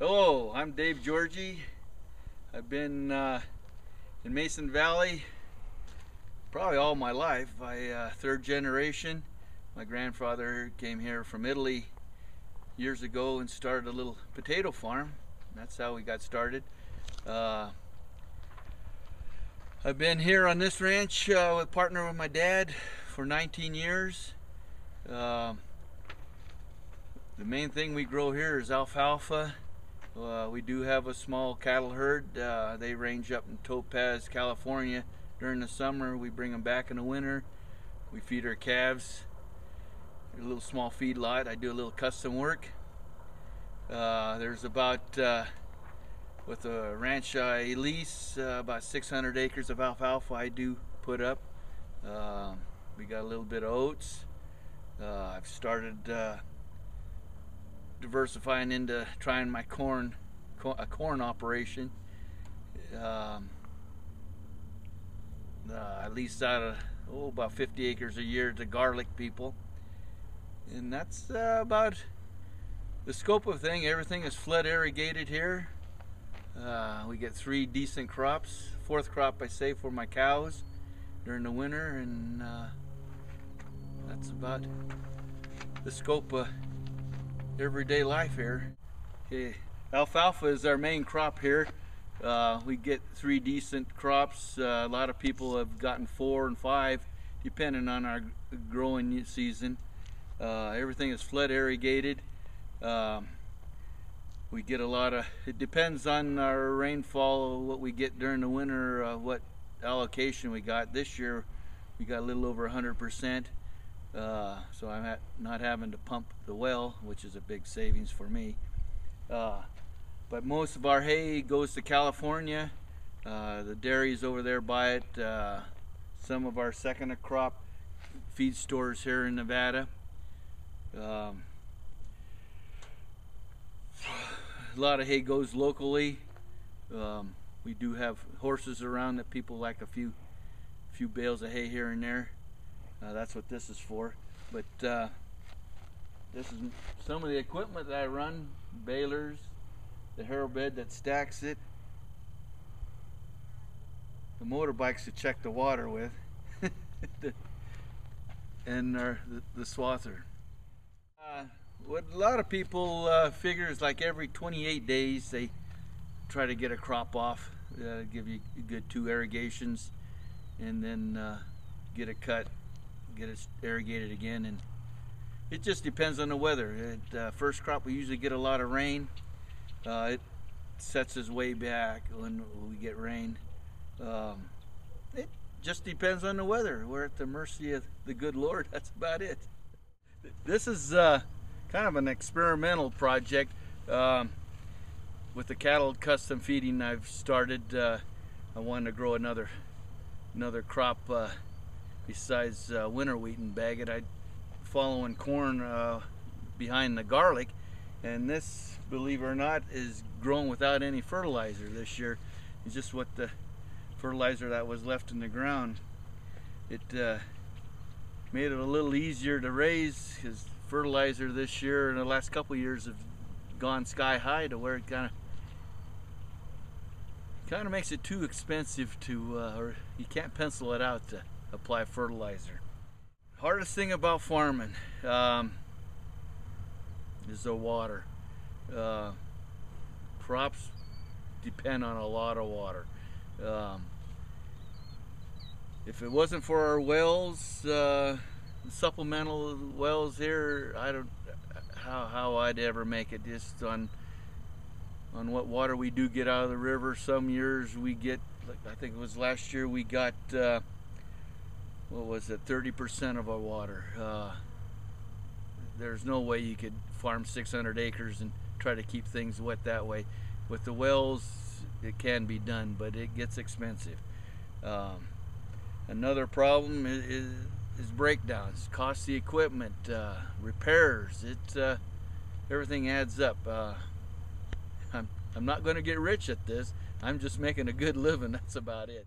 Hello, I'm Dave Giorgi. I've been in Mason Valley probably all my life. Third generation. My grandfather came here from Italy years ago and started a little potato farm. That's how we got started. I've been here on this ranch partner with my dad for 19 years. The main thing we grow here is alfalfa. We do have a small cattle herd. They range up in Topaz, California during the summer. We bring them back in the winter. We feed our calves. A little small feed lot. I do a little custom work. There's about, with the ranch I lease, about 600 acres of alfalfa I do put up. We got a little bit of oats. I've started diversifying into trying my corn operation. I lease out about 50 acres a year to garlic people, and that's about the scope of thing. Everything is flood irrigated here. We get 3 decent crops. 4th crop I save for my cows during the winter, and that's about the scope of everyday life here. Okay, alfalfa is our main crop here. We get 3 decent crops. A lot of people have gotten 4 and 5 depending on our growing season. Everything is flood irrigated. We get a lot of, it depends on our rainfall, what we get during the winter, what allocation we got. This year we got a little over 100%. So I'm not having to pump the well, which is a big savings for me. But most of our hay goes to California. The dairies over there buy it. Some of our second crop feed stores here in Nevada. A lot of hay goes locally. We do have horses around that people like a few bales of hay here and there. That's what this is for. But this is some of the equipment that I run: balers, the harrow bed that stacks it, the motorbikes to check the water with, and the swather. What a lot of people figure is like every 28 days they try to get a crop off, give you a good 2 irrigations, and then get it cut, get it irrigated again. And it just depends on the weather. First crop we usually get a lot of rain. It sets us way back when we get rain. It just depends on the weather. We're at the mercy of the good Lord. That's about it. This is kind of an experimental project with the cattle custom feeding I've started. I wanted to grow another crop besides winter wheat and bag it. I'm following corn behind the garlic, and this, believe it or not, is grown without any fertilizer this year. It's just what the fertilizer that was left in the ground. It made it a little easier to raise, because fertilizer this year and the last couple of years have gone sky high to where it kind of makes it too expensive to, or you can't pencil it out to apply fertilizer. Hardest thing about farming is the water. Crops depend on a lot of water. If it wasn't for our wells, supplemental wells here, I don't how I'd ever make it, just on what water we do get out of the river. Some years we get, like I think it was last year, we got what was it, 30% of our water. There's no way you could farm 600 acres and try to keep things wet that way. With the wells it can be done, but it gets expensive. Another problem is breakdowns, costly equipment, repairs. Everything adds up. I'm not going to get rich at this. I'm just making a good living. That's about it.